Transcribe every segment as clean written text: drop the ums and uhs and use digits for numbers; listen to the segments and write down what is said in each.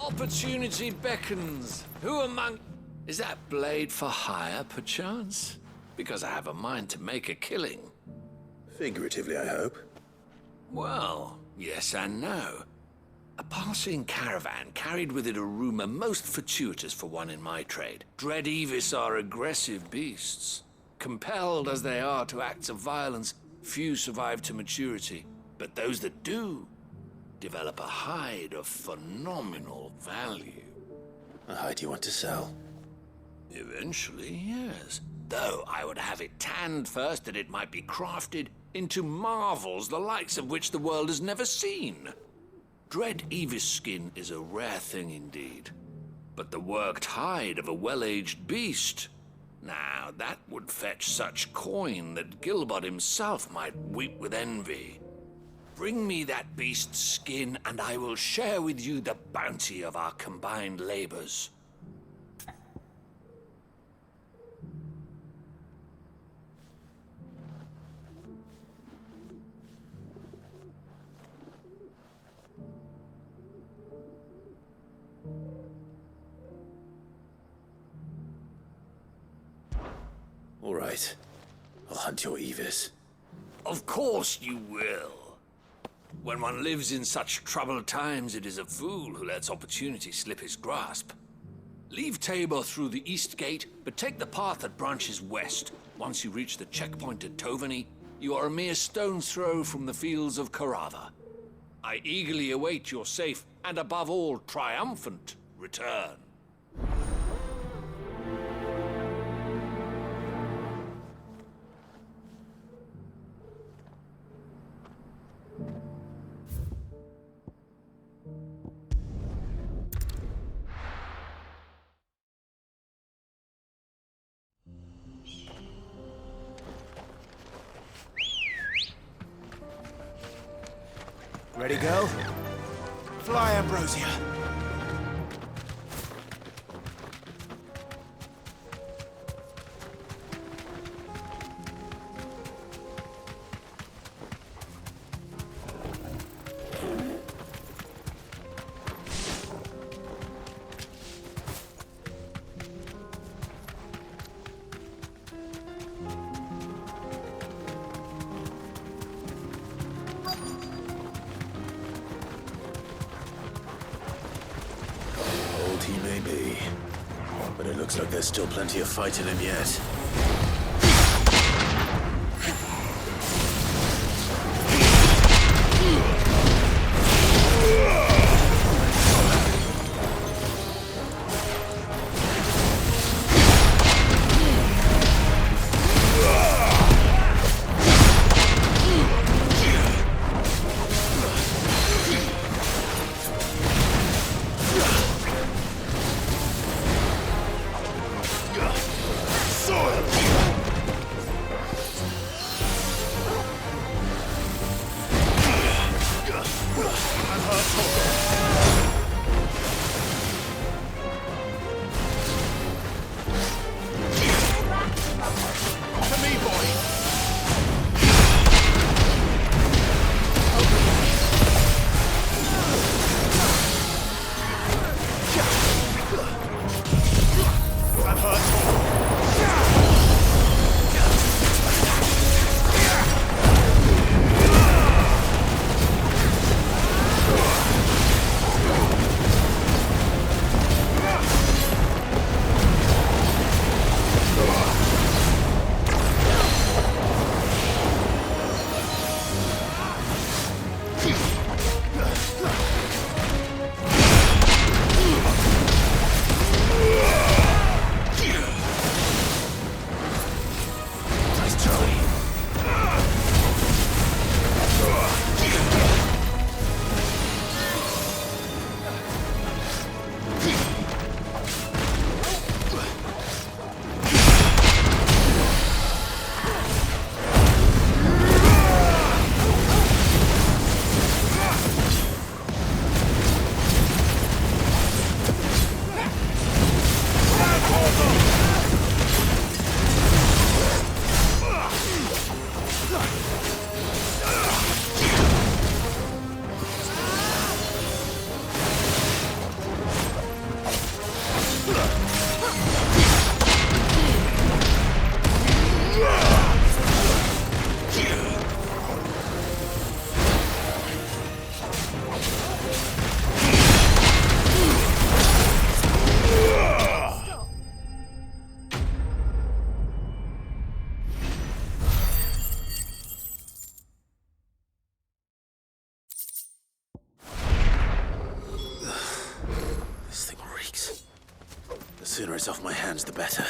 Opportunity beckons. Who among... Is that blade for hire, perchance? Because I have a mind to make a killing. Figuratively, I hope. Well, yes and no. A passing caravan carried with it a rumor most fortuitous for one in my trade. Dread Evis are aggressive beasts. Compelled as they are to acts of violence, few survive to maturity. But those that do develop a hide of phenomenal value. A hide you want to sell? Eventually, yes. Though I would have it tanned first that it might be crafted into marvels the likes of which the world has never seen. Dread Evis skin is a rare thing indeed. But the worked hide of a well-aged beast, now that would fetch such coin that Gilbert himself might weep with envy. Bring me that beast's skin, and I will share with you the bounty of our combined labors. All right. I'll hunt your Evis. Of course you will. When one lives in such troubled times, it is a fool who lets opportunity slip his grasp. Leave Tabor through the east gate, but take the path that branches west. Once you reach the checkpoint at Tovani, you are a mere stone's throw from the fields of Carava. I eagerly await your safe, and above all, triumphant return. Ready, go? Fly, Ambrosia. He may be, but it looks like there's still plenty of fight in him yet. Sooner it's off my hands, the better.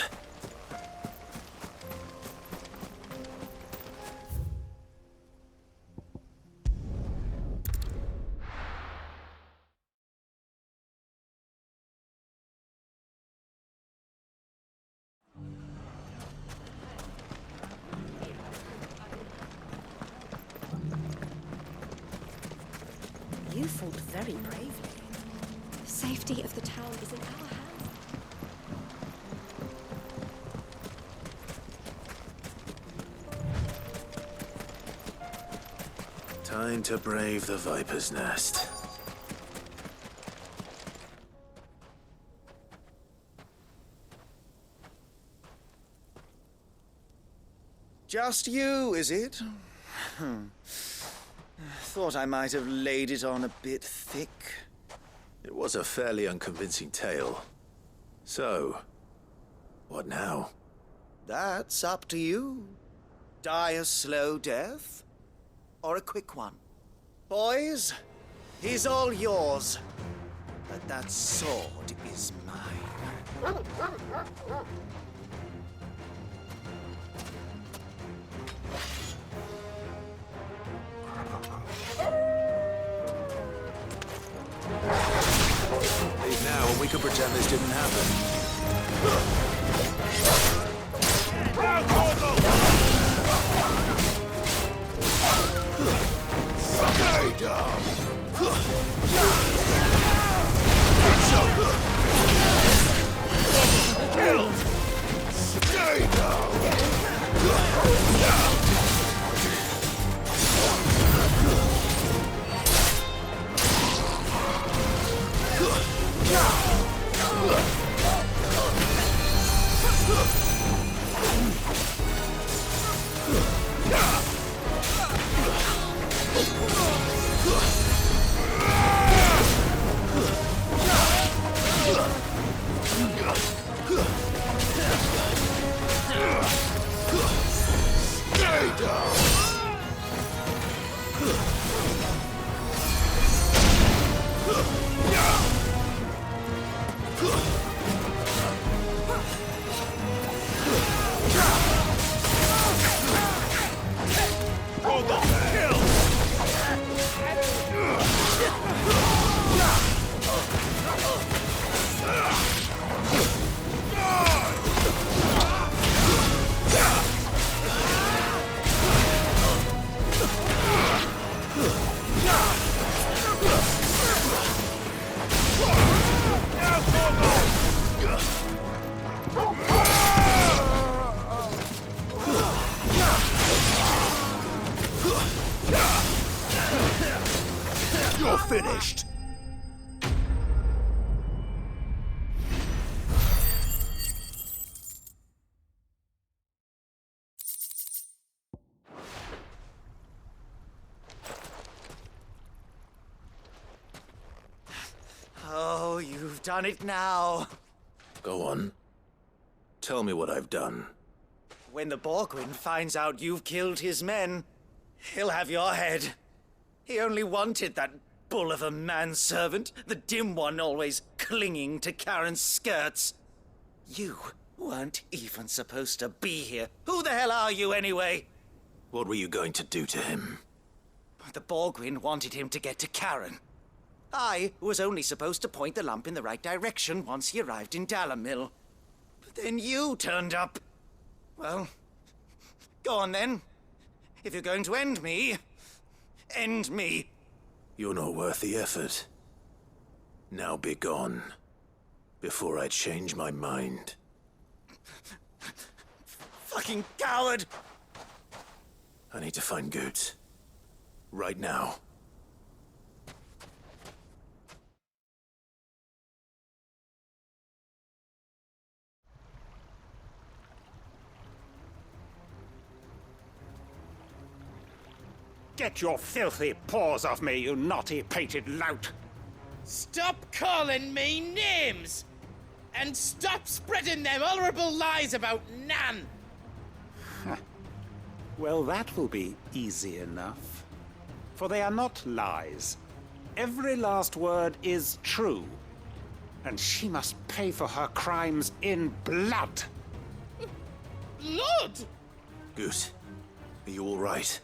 You fought very bravely. The safety of the town is in our hands. Time to brave the Viper's Nest. Just you, is it? Thought I might have laid it on a bit thick. It was a fairly unconvincing tale. So, what now? That's up to you. Die a slow death, or a quick one. Boys, he's all yours. But that sword is mine. Leave now, and we can pretend this didn't happen. Stay down! Stay You're finished! Oh, you've done it now. Go on. Tell me what I've done. When the Borgwyn finds out you've killed his men, he'll have your head. He only wanted that bull of a manservant, the dim one always clinging to Karen's skirts. You weren't even supposed to be here. Who the hell are you anyway? What were you going to do to him? The Borgwyn wanted him to get to Karen. I was only supposed to point the lamp in the right direction once he arrived in Dalamil. But then you turned up. Well, go on then. If you're going to end me, end me. You're not worth the effort. Now be gone, before I change my mind. Fucking coward! I need to find Goots. Right now. Get your filthy paws off me, you naughty-pated lout! Stop calling me names! And stop spreading them horrible lies about Nan! Well, that will be easy enough. For they are not lies. Every last word is true. And she must pay for her crimes in blood. Blood! Goose, are you all right?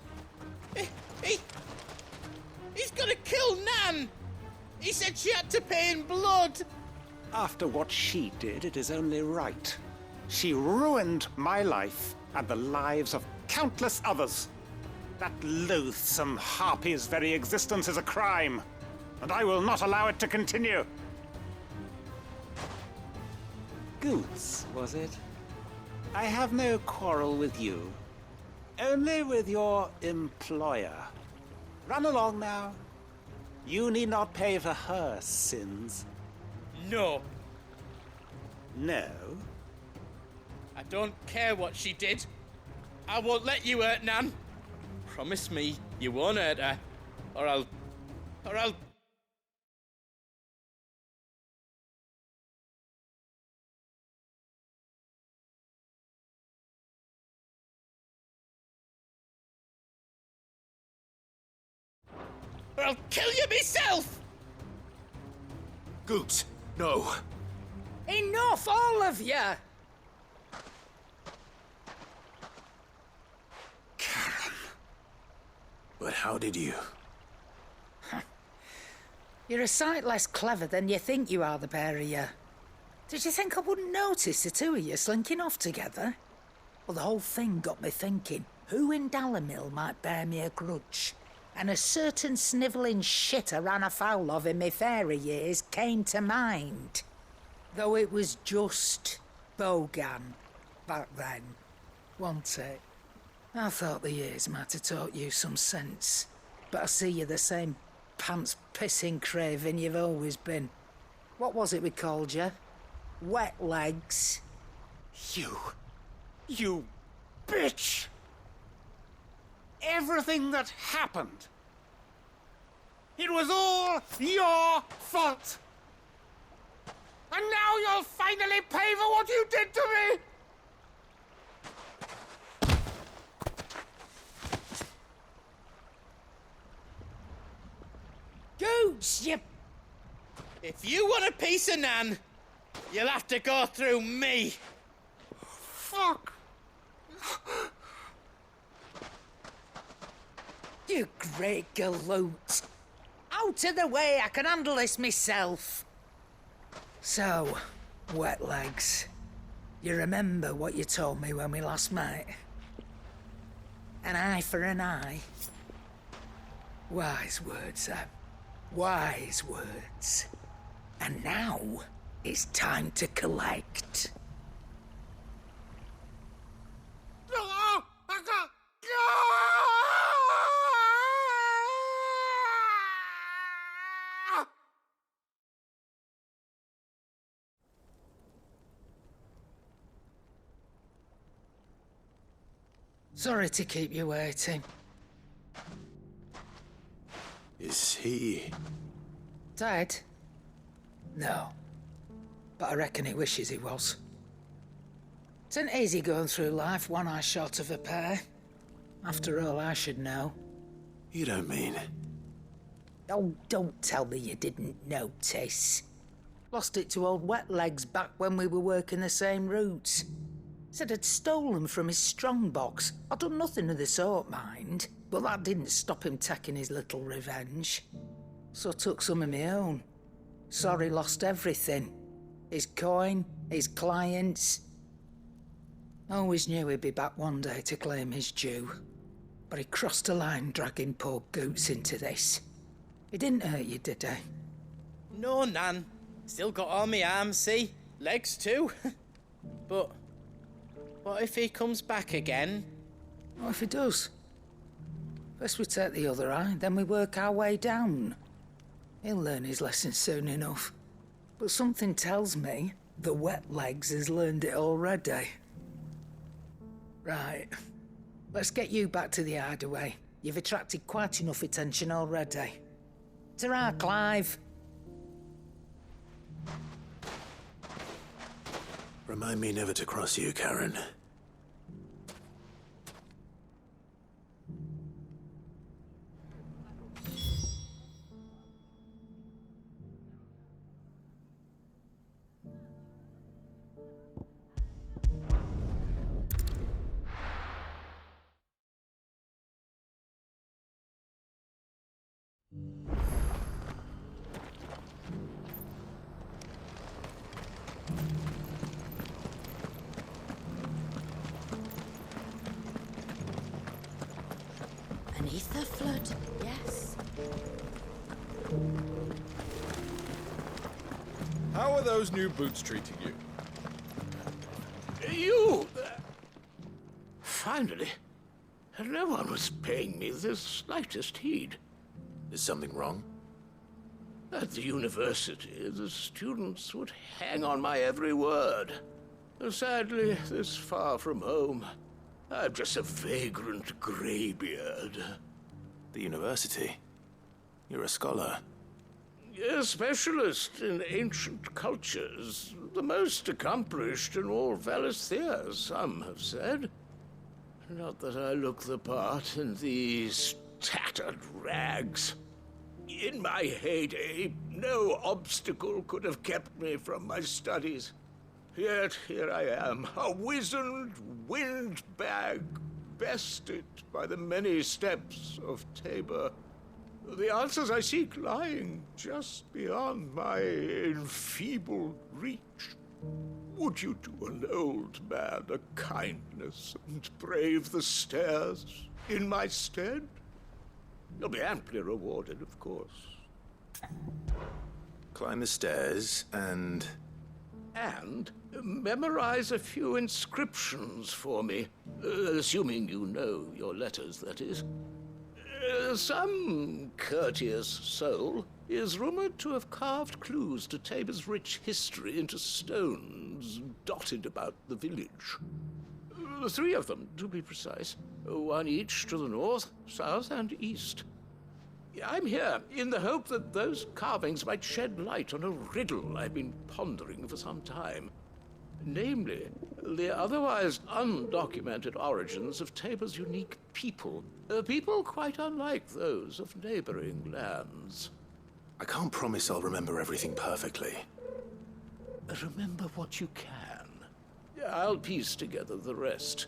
He's gonna kill Nan! He said she had to pay in blood! After what she did, it is only right. She ruined my life and the lives of countless others. That loathsome harpy's very existence is a crime, and I will not allow it to continue. Goose, was it? I have no quarrel with you. Only with your employer. Run along now. You need not pay for her sins. No, No? I don't care what she did. I won't let you hurt Nan. Promise me you won't hurt her, or I'll... Or I'll kill you myself! Goose, no. Enough, all of you! Karen. But how did you? You're a sight less clever than you think you are, the pair of you. Did you think I wouldn't notice the two of you slinking off together? Well, the whole thing got me thinking, who in Dalamil might bear me a grudge? And a certain snivelling shit I ran afoul of in my fairy years came to mind. Though it was just Bogan back then, wasn't it? I thought the years might have taught you some sense, but I see you're the same pants-pissing craven you've always been. What was it we called you? Wet legs? You bitch! Everything that happened, it was all your fault! And now you'll finally pay for what you did to me! Gooch, you... If you want a piece of Nan, you'll have to go through me. Fuck! You great galoot. Out of the way, I can handle this myself. So, wet legs, you remember what you told me when we last met? An eye for an eye. Wise words, Sam. Wise words. And now, it's time to collect. Sorry to keep you waiting. Is he? Dead? No. But I reckon he wishes he was. It isn't easy going through life one eye short of a pair. After all, I should know. You don't mean? Oh, don't tell me you didn't notice. Lost it to old Wet Legs back when we were working the same routes. Said I'd stolen from his strongbox. I'd done nothing of the sort, mind. But that didn't stop him taking his little revenge. So I took some of my own. Sorry, lost everything. His coin, his clients. Always knew he'd be back one day to claim his due. But he crossed a line dragging poor Goots into this. He didn't hurt you, did he? No, Nan. Still got all my arms, see? Legs too. But what if he comes back again? What if he does? First we take the other eye, then we work our way down. He'll learn his lesson soon enough. But something tells me the Wet Legs has learned it already. Right. Let's get you back to the hideaway. You've attracted quite enough attention already. Ta-ra, Clive. Remind me never to cross you, Karen. How are those new boots treating you? You! Finally. No one was paying me the slightest heed. Is something wrong? At the university, the students would hang on my every word. Sadly, this far from home, I'm just a vagrant greybeard. The university? You're a scholar. A specialist in ancient cultures. The most accomplished in all Valisthea, some have said. Not that I look the part in these tattered rags. In my heyday, no obstacle could have kept me from my studies. Yet here I am, a wizened windbag, bested by the many steps of Tabor. The answers I seek lying just beyond my enfeebled reach. Would you do an old man a kindness and brave the stairs in my stead? You'll be amply rewarded, of course. Climb the stairs and... And memorize a few inscriptions for me, assuming you know your letters, that is. Some courteous soul is rumored to have carved clues to Tabor's rich history into stones dotted about the village. 3 of them, to be precise. 1 each to the north, south, and east. I'm here in the hope that those carvings might shed light on a riddle I've been pondering for some time. Namely, the otherwise undocumented origins of Tabor's unique people. People quite unlike those of neighboring lands. I can't promise I'll remember everything perfectly. Remember what you can. I'll piece together the rest.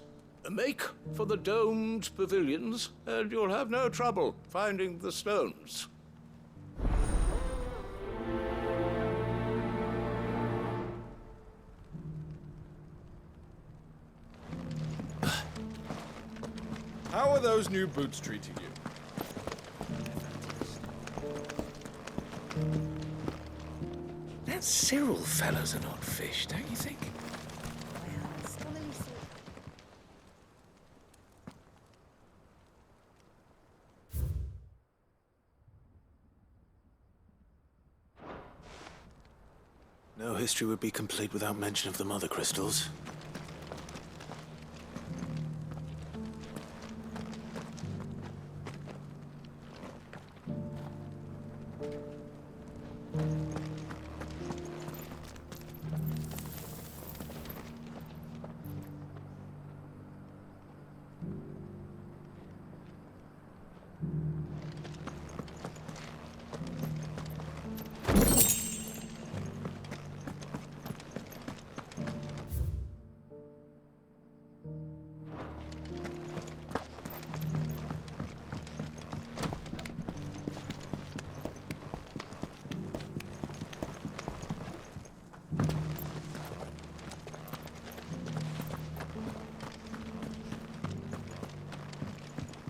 Make for the domed pavilions, and you'll have no trouble finding the stones. How are those new boots treating you? That Cyril fellow's an odd fish, don't you think? No history would be complete without mention of the mother crystals.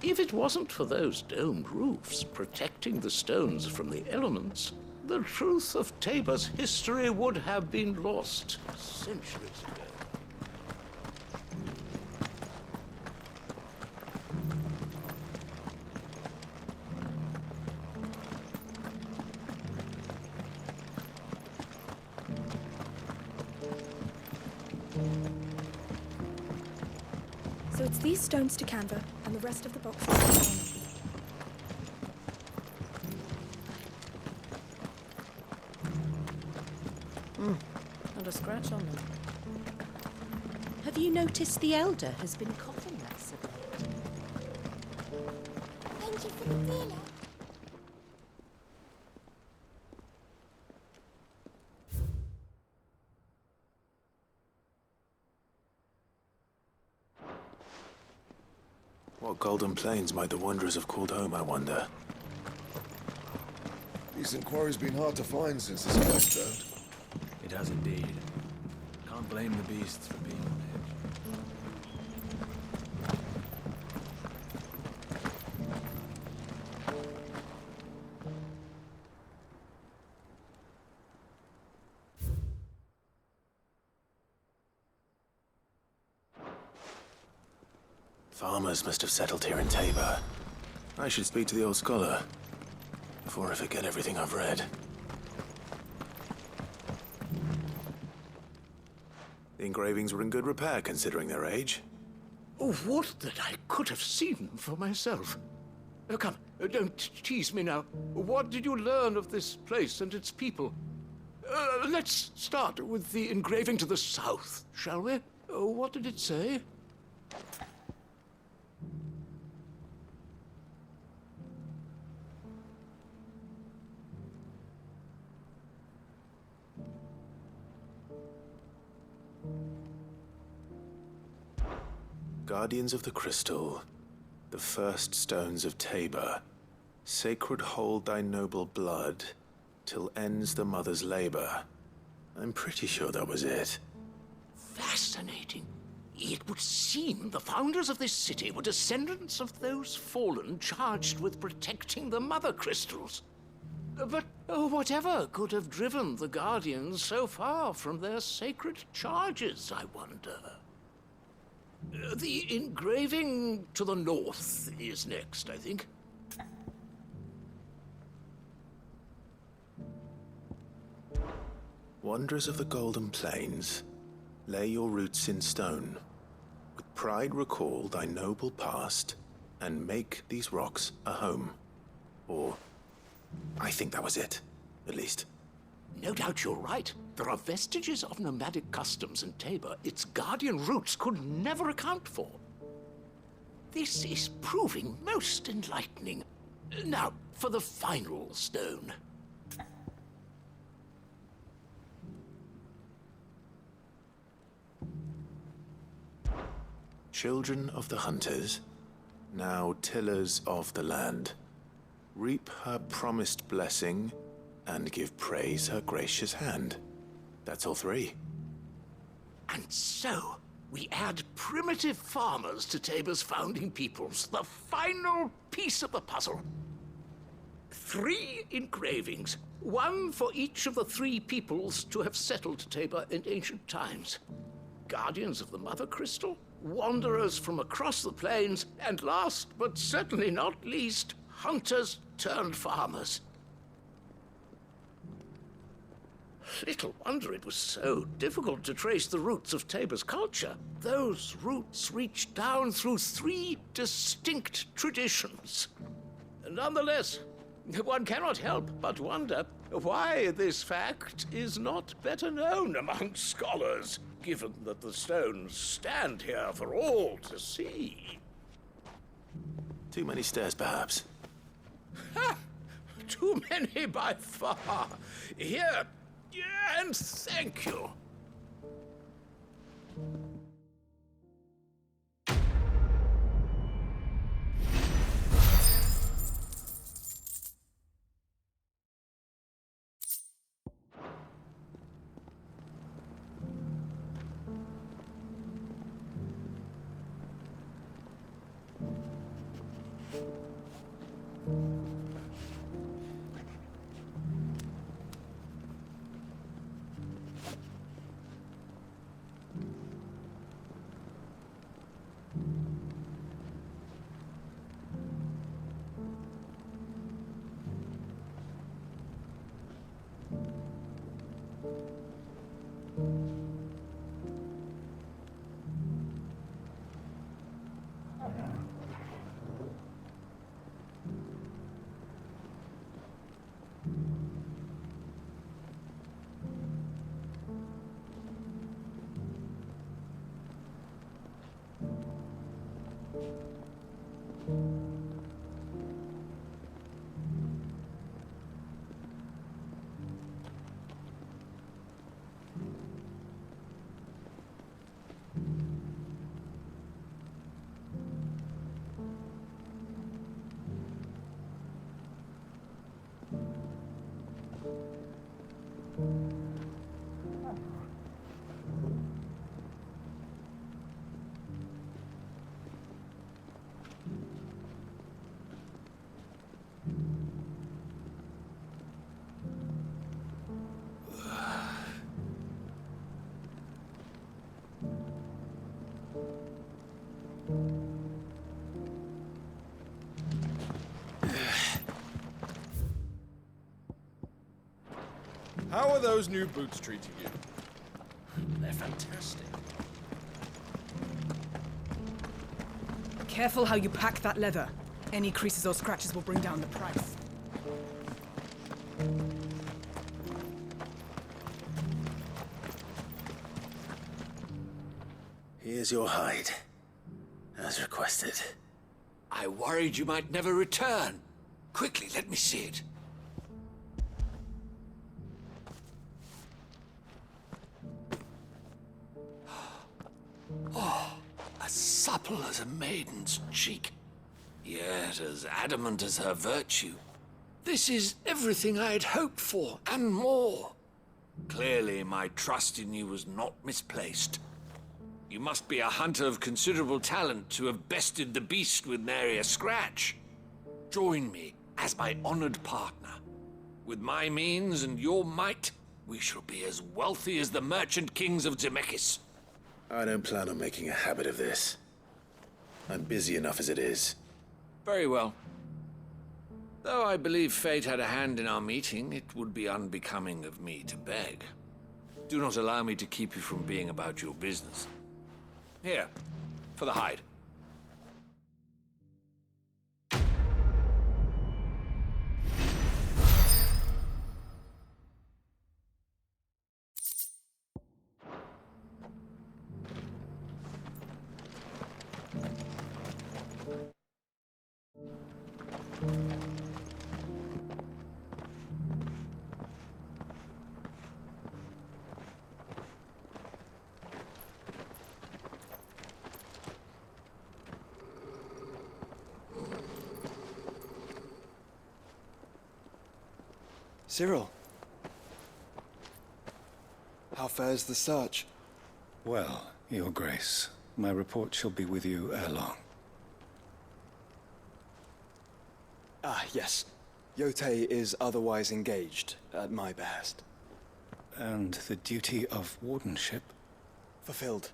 If it wasn't for those domed roofs protecting the stones from the elements, the truth of Tabor's history would have been lost centuries ago. So it's these stones to Canva, and the rest of the boxes. Not a scratch on them. Have you noticed the elder has been coughing less of late? Thank you for the dinner. What golden plains might the wanderers have called home, I wonder? Decent quarry's been hard to find since the sky turned. It has indeed. Can't blame the beasts for being on edge. Farmers must have settled here in Tabor. I should speak to the old scholar before I forget everything I've read. The engravings were in good repair considering their age. Oh, would that I could have seen them for myself. Come, don't tease me now. What did you learn of this place and its people? Let's start with the engraving to the south, shall we? What did it say? Guardians of the Crystal, the first stones of Tabor, sacred hold thy noble blood, till ends the mother's labor. I'm pretty sure that was it. Fascinating. It would seem the founders of this city were descendants of those fallen charged with protecting the mother crystals. But whatever could have driven the Guardians so far from their sacred charges, I wonder? The engraving to the north is next, I think. Wanderers of the Golden Plains, lay your roots in stone. With pride recall thy noble past, and make these rocks a home. Or, I think that was it, at least. No doubt you're right. There are vestiges of nomadic customs in Tabor its guardian roots could never account for. This is proving most enlightening. Now, for the final stone. Children of the hunters, now tillers of the land, reap her promised blessing and give praise her gracious hand. That's all three. And so, we add primitive farmers to Tabor's founding peoples, the final piece of the puzzle. 3 engravings, one for each of the 3 peoples to have settled Tabor in ancient times. Guardians of the Mother Crystal, wanderers from across the plains, and last but certainly not least, hunters turned farmers. Little wonder it was so difficult to trace the roots of Tabor's culture. Those roots reach down through 3 distinct traditions. Nonetheless, one cannot help but wonder why this fact is not better known among scholars, given that the stones stand here for all to see. Too many stairs, perhaps. Ha! Too many by far. Here, and thank you. How are those new boots treating you? They're fantastic. Careful how you pack that leather. Any creases or scratches will bring down the price. Here's your hide, as requested. I worried you might never return. Quickly, let me see it. Oh, as supple as a maiden's cheek, yet as adamant as her virtue. This is everything I had hoped for, and more. Clearly, my trust in you was not misplaced. You must be a hunter of considerable talent to have bested the beast with nary a scratch. Join me as my honored partner. With my means and your might, we shall be as wealthy as the merchant kings of Zemeckis. I don't plan on making a habit of this. I'm busy enough as it is. Very well. Though I believe fate had a hand in our meeting, it would be unbecoming of me to beg. Do not allow me to keep you from being about your business. Here, for the hide. Cyril, how fares the search? Well, Your Grace, my report shall be with you ere long. Ah, yes. Yotei is otherwise engaged, at my behest. And the duty of wardenship? Fulfilled.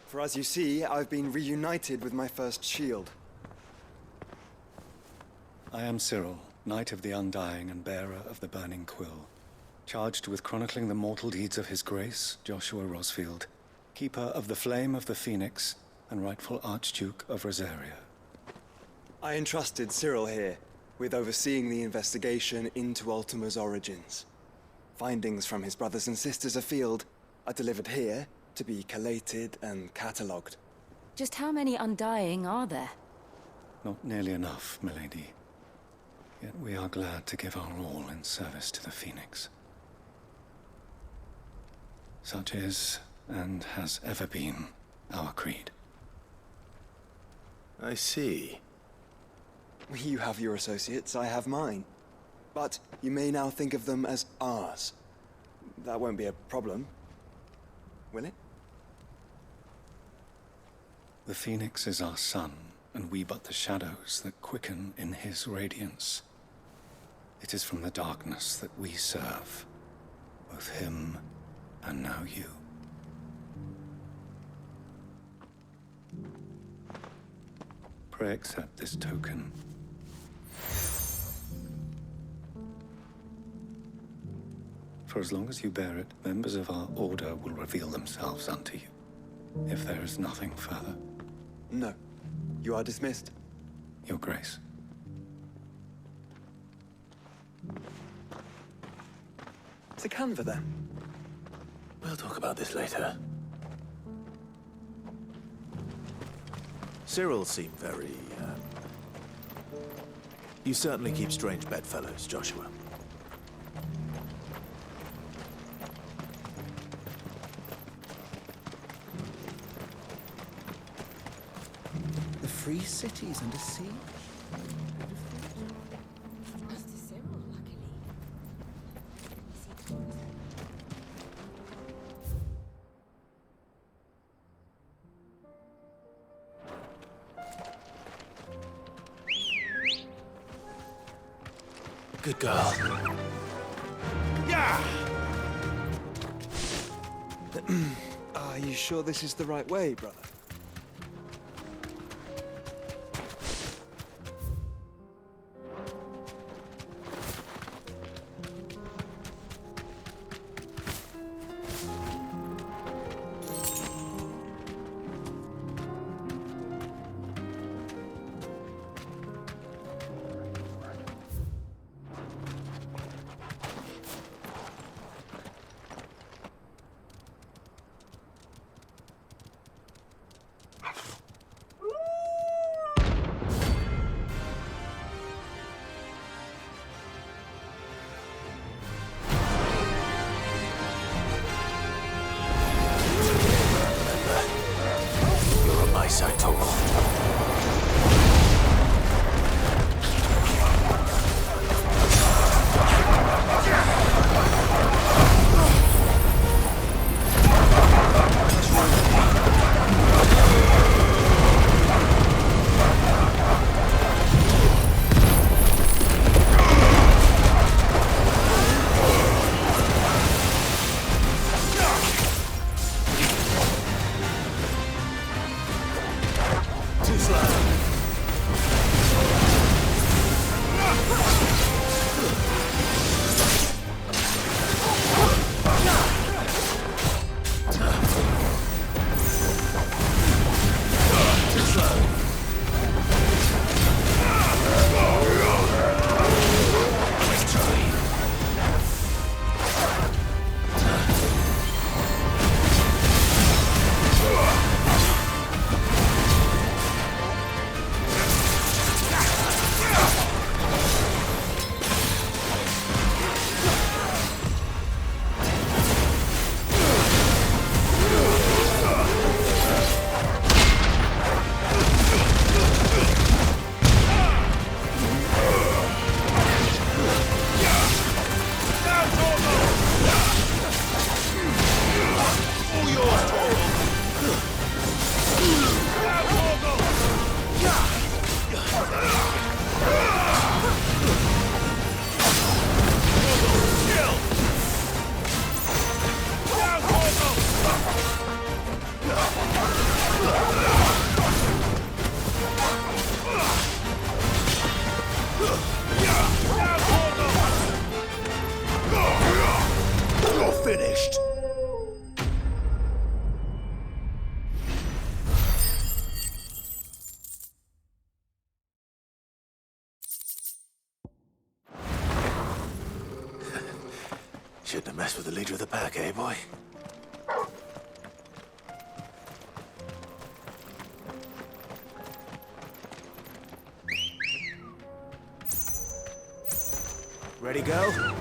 For as you see, I've been reunited with my first shield. I am Cyril, Knight of the Undying and bearer of the Burning Quill, charged with chronicling the mortal deeds of His Grace, Joshua Rosfield, Keeper of the Flame of the Phoenix and rightful Archduke of Rosaria. I entrusted Cyril here with overseeing the investigation into Ultima's origins. Findings from his brothers and sisters afield are delivered here to be collated and catalogued. Just how many Undying are there? Not nearly enough, milady. Yet we are glad to give our all in service to the Phoenix. Such is, and has ever been, our creed. I see. You have your associates, I have mine. But you may now think of them as ours. That won't be a problem, will it? The Phoenix is our sun, and we but the shadows that quicken in his radiance. It is from the darkness that we serve, both him and now you. Pray accept this token. For as long as you bear it, members of our order will reveal themselves unto you, if there is nothing further. No. You are dismissed. Your Grace. To Canva, then. We'll talk about this later. Cyril seemed very, You certainly keep strange bedfellows, Joshua. The free cities under siege? Good girl. Yeah! Are you sure this is the right way, brother? Gonna mess with the leader of the pack, eh, boy? Ready, go?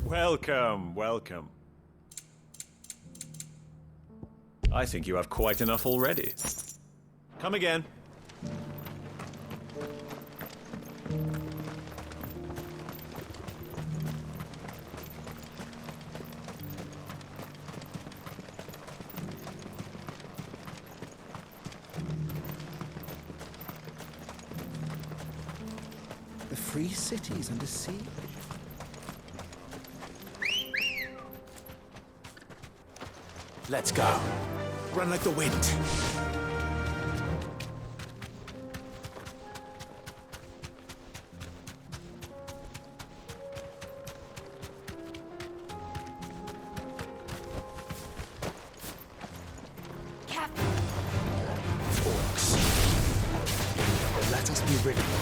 Welcome, welcome. I think you have quite enough already. Come again. The free city's under siege. Let's go. Run like the wind. Captain! Orcs. Let us be rid of them.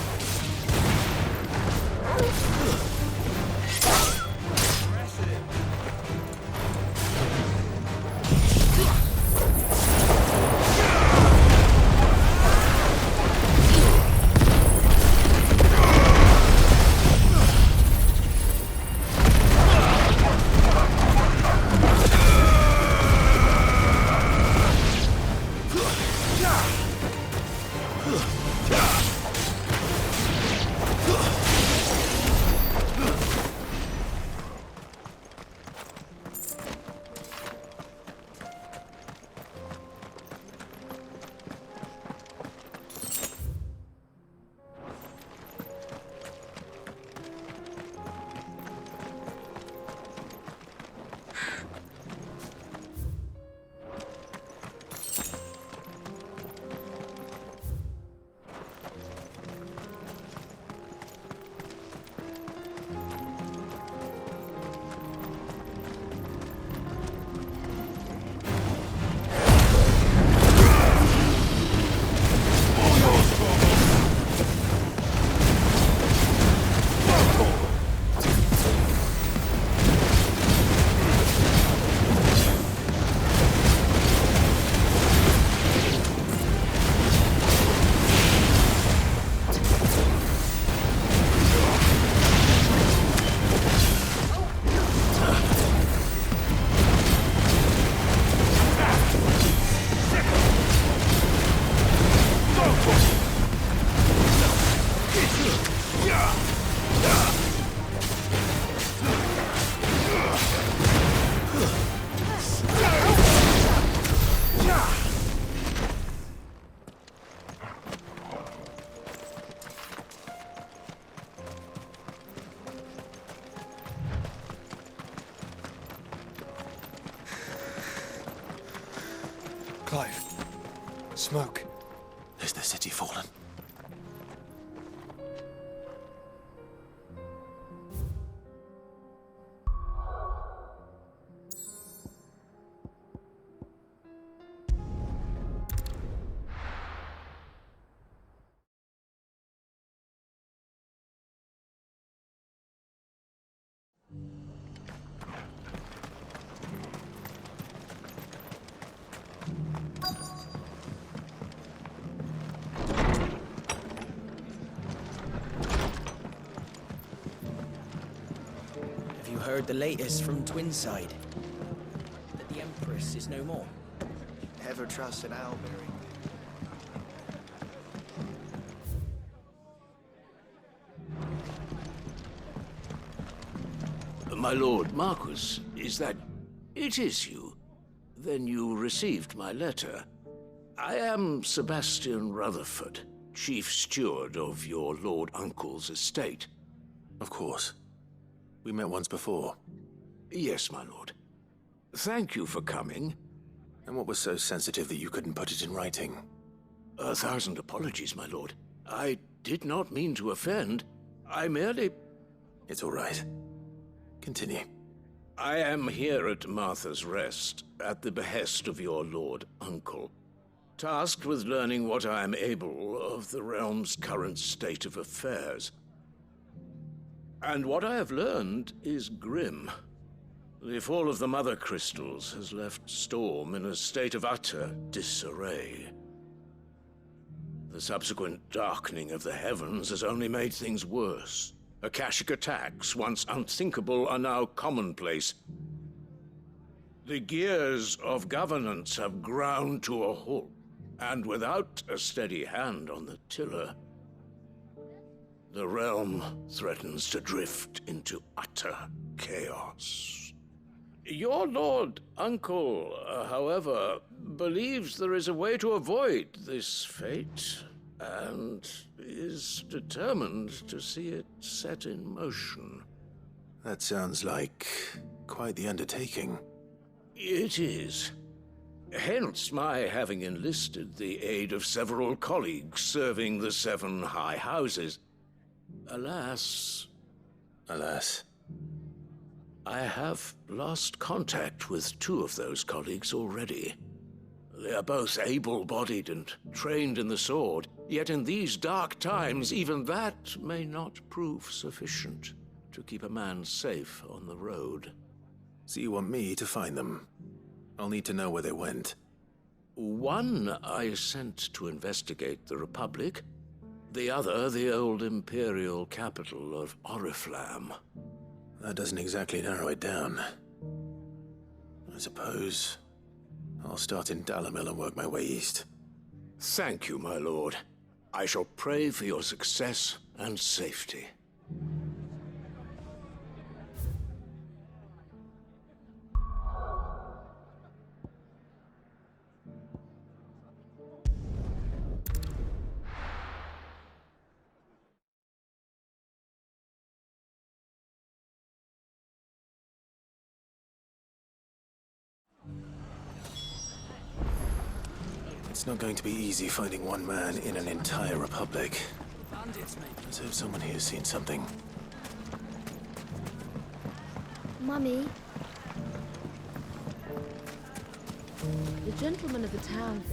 Clive. Smoke. Is the city fallen? Have you heard the latest from Twinside? That the Empress is no more? Ever trust an owlberry? My lord Marquis, is that... It is you. Then you received my letter. I am Sebastian Rutherford, Chief Steward of your Lord Uncle's estate. Of course. We met once before. Yes, my lord. Thank you for coming. And what was so sensitive that you couldn't put it in writing? 1,000 apologies, my lord. I did not mean to offend. I merely... It's all right. Continue. I am here at Martha's Rest, at the behest of your Lord Uncle, tasked with learning what I am able of the realm's current state of affairs. And what I have learned is grim. The fall of the Mother Crystals has left Storm in a state of utter disarray. The subsequent darkening of the heavens has only made things worse. Akashic attacks, once unthinkable, are now commonplace. The gears of governance have ground to a halt, and without a steady hand on the tiller, the realm threatens to drift into utter chaos. Your Lord Uncle, however, believes there is a way to avoid this fate, and is determined to see it set in motion. That sounds like quite the undertaking. It is. Hence my having enlisted the aid of several colleagues serving the 7 high houses. Alas... Alas? I have lost contact with 2 of those colleagues already. They are both able-bodied and trained in the sword, yet in these dark times, even that may not prove sufficient to keep a man safe on the road. So you want me to find them? I'll need to know where they went. One I sent to investigate the Republic, the other the old Imperial capital of Oriflamme. That doesn't exactly narrow it down. I suppose I'll start in Dalamil and work my way east. Thank you, my lord. I shall pray for your success and safety. It's not going to be easy finding one man in an entire republic. Let's hope someone here's seen something. Mummy. The gentleman of the town.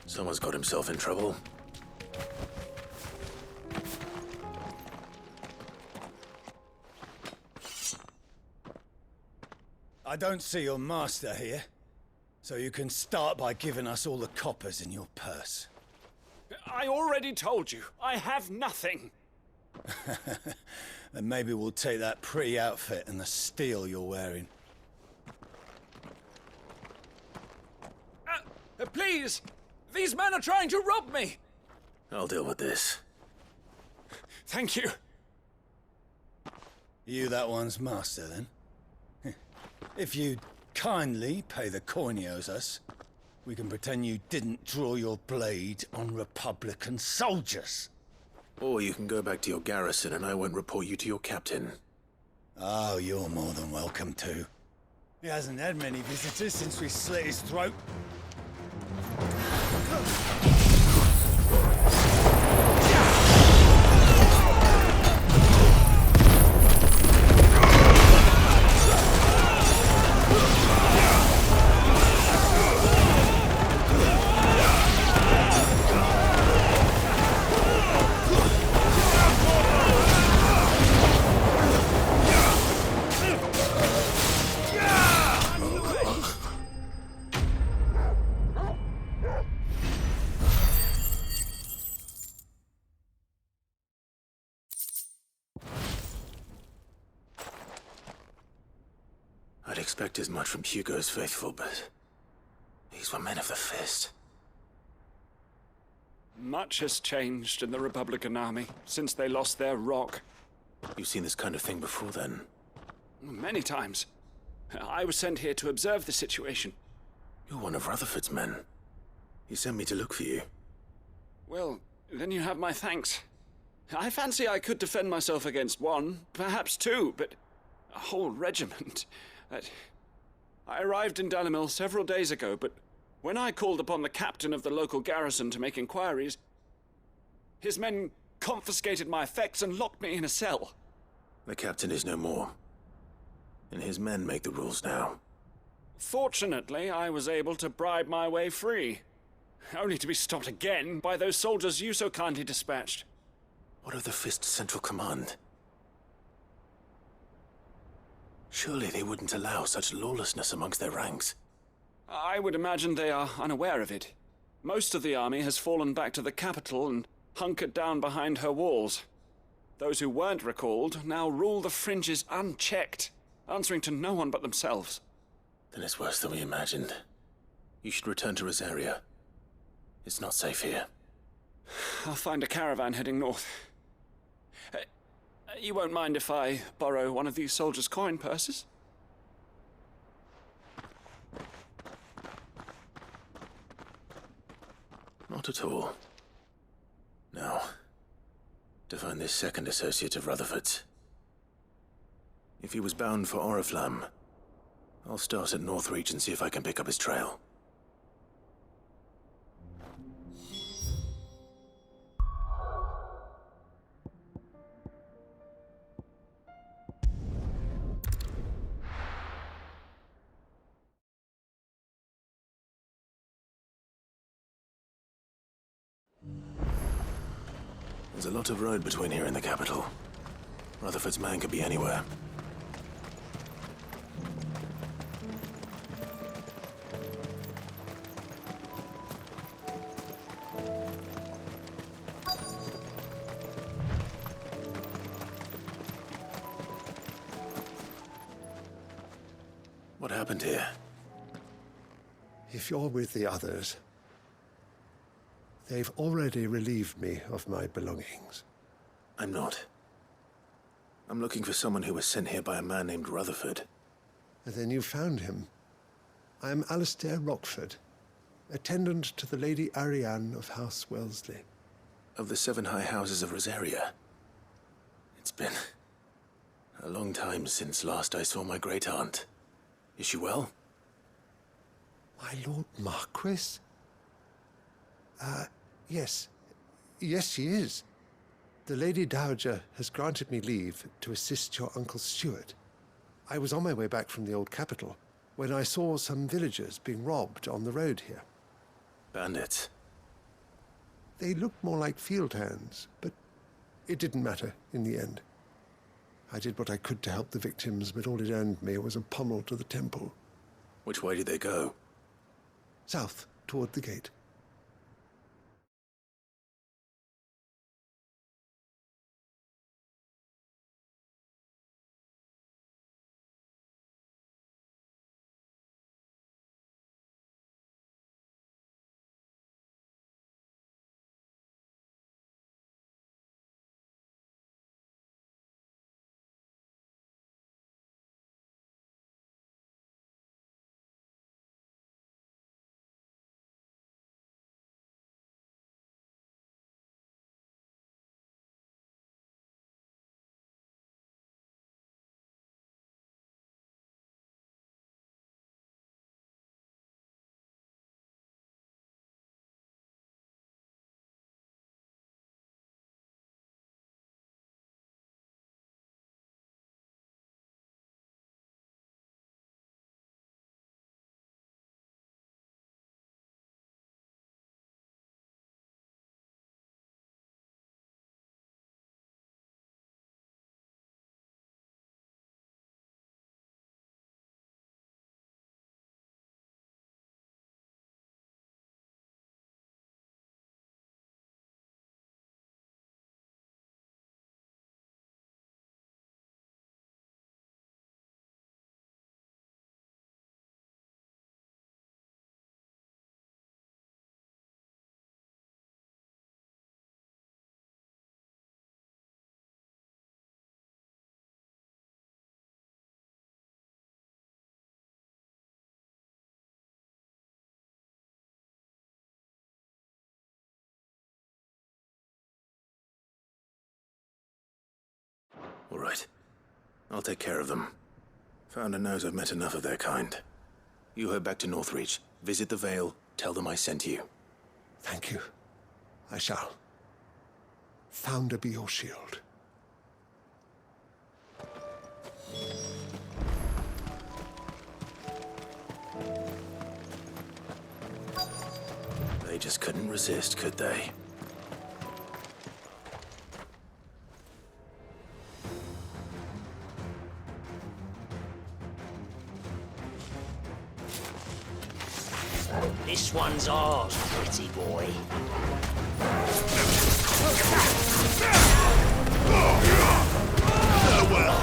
Someone's got himself in trouble. I don't see your master here, so you can start by giving us all the coppers in your purse. I already told you, I have nothing. Then maybe we'll take that pretty outfit and the steel you're wearing. Please! These men are trying to rob me! I'll deal with this. Thank you. You that one's master, then? If you'd kindly pay the coin he owes us, we can pretend you didn't draw your blade on Republican soldiers. Or you can go back to your garrison and I won't report you to your captain. Oh, you're more than welcome to. He hasn't had many visitors since we slit his throat. I'd expect as much from Hugo's faithful, but these were men of the fist. Much has changed in the Republican army since they lost their rock. You've seen this kind of thing before, then? Many times. I was sent here to observe the situation. You're one of Rutherford's men. He sent me to look for you. Well, then you have my thanks. I fancy I could defend myself against one, perhaps two, but a whole regiment. I arrived in Dalimil several days ago, but when I called upon the captain of the local garrison to make inquiries, his men confiscated my effects and locked me in a cell. The captain is no more, and his men make the rules now. Fortunately, I was able to bribe my way free, only to be stopped again by those soldiers you so kindly dispatched. What of the Fist's Central Command? Surely they wouldn't allow such lawlessness amongst their ranks. I would imagine they are unaware of it. Most of the army has fallen back to the capital and hunkered down behind her walls. Those who weren't recalled now rule the fringes unchecked, answering to no one but themselves. Then it's worse than we imagined. You should return to Rosaria. It's not safe here. I'll find a caravan heading north. You won't mind if I borrow one of these soldiers' coin purses? Not at all. Now, to find this second associate of Rutherford's. If he was bound for Oriflamme, I'll start at Northreach and see if I can pick up his trail. There's a lot of road between here and the capital. Rutherford's man could be anywhere. What happened here? If you're with the others, they've already relieved me of my belongings. I'm not. I'm looking for someone who was sent here by a man named Rutherford. And then you found him. I am Alistair Rockford, attendant to the Lady Ariane of House Wellesley. Of the 7 high houses of Rosaria. It's been a long time since last I saw my great-aunt. Is she well? My Lord Marquis? Yes. Yes, she is. The Lady Dowager has granted me leave to assist your Uncle Stuart. I was on my way back from the old capital when I saw some villagers being robbed on the road here. Bandits? They looked more like field hands, but it didn't matter in the end. I did what I could to help the victims, but all it earned me was a pommel to the temple. Which way did they go? South, toward the gate. All right. I'll take care of them. Founder knows I've met enough of their kind. You head back to Northreach, visit the Vale, tell them I sent you. Thank you. I shall. Founder be your shield. They just couldn't resist, could they? This one's ours, pretty boy. Farewell.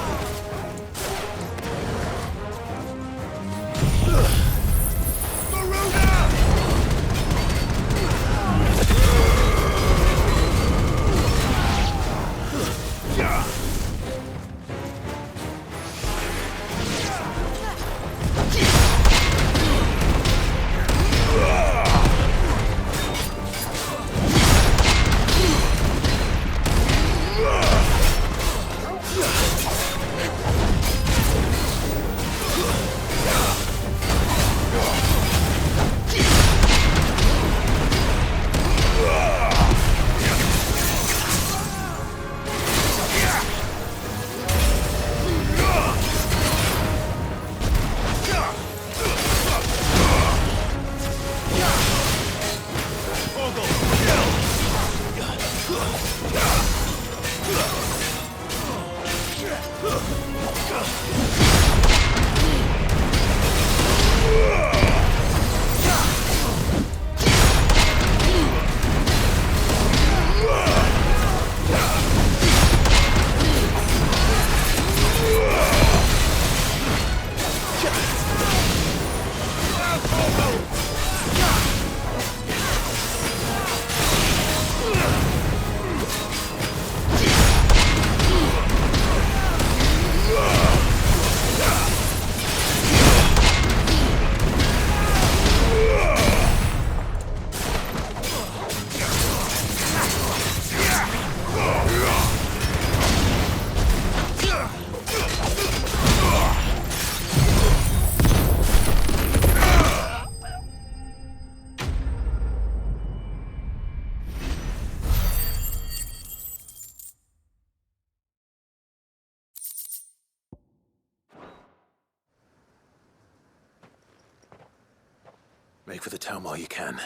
Make for the town while you can.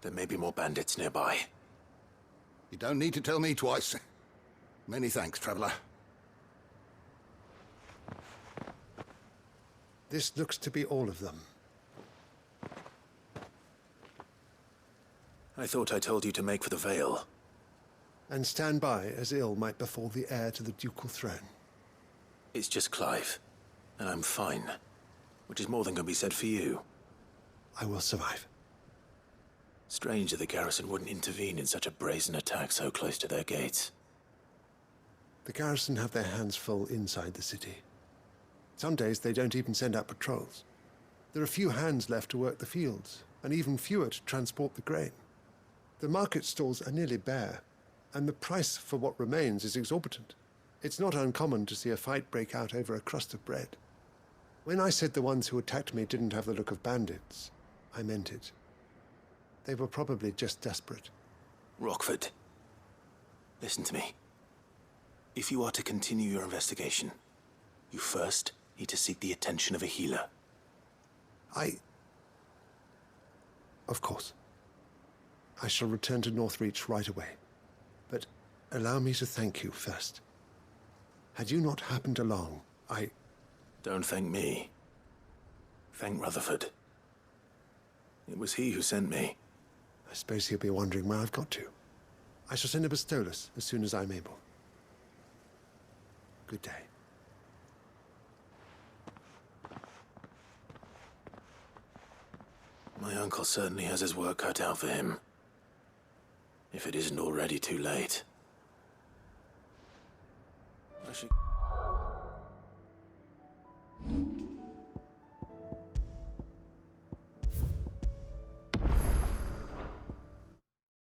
There may be more bandits nearby. You don't need to tell me twice. Many thanks, traveler. This looks to be all of them. I thought I told you to make for the Vale. And stand by as ill might befall the heir to the ducal throne. It's just Clive, and I'm fine. Which is more than can be said for you. I will survive. Strange that the garrison wouldn't intervene in such a brazen attack so close to their gates. The garrison have their hands full inside the city. Some days they don't even send out patrols. There are few hands left to work the fields, and even fewer to transport the grain. The market stalls are nearly bare, and the price for what remains is exorbitant. It's not uncommon to see a fight break out over a crust of bread. When I said the ones who attacked me didn't have the look of bandits, I meant it. They were probably just desperate. Rockford, listen to me. If you are to continue your investigation, you first need to seek the attention of a healer. Of course. I shall return to Northreach right away. But allow me to thank you first. Had you not happened along, Don't thank me. Thank Rutherford. It was he who sent me. I suppose he'll be wondering where I've got to. I shall send a Bastolus as soon as I'm able. Good day. My uncle certainly has his work cut out for him. If it isn't already too late. I should...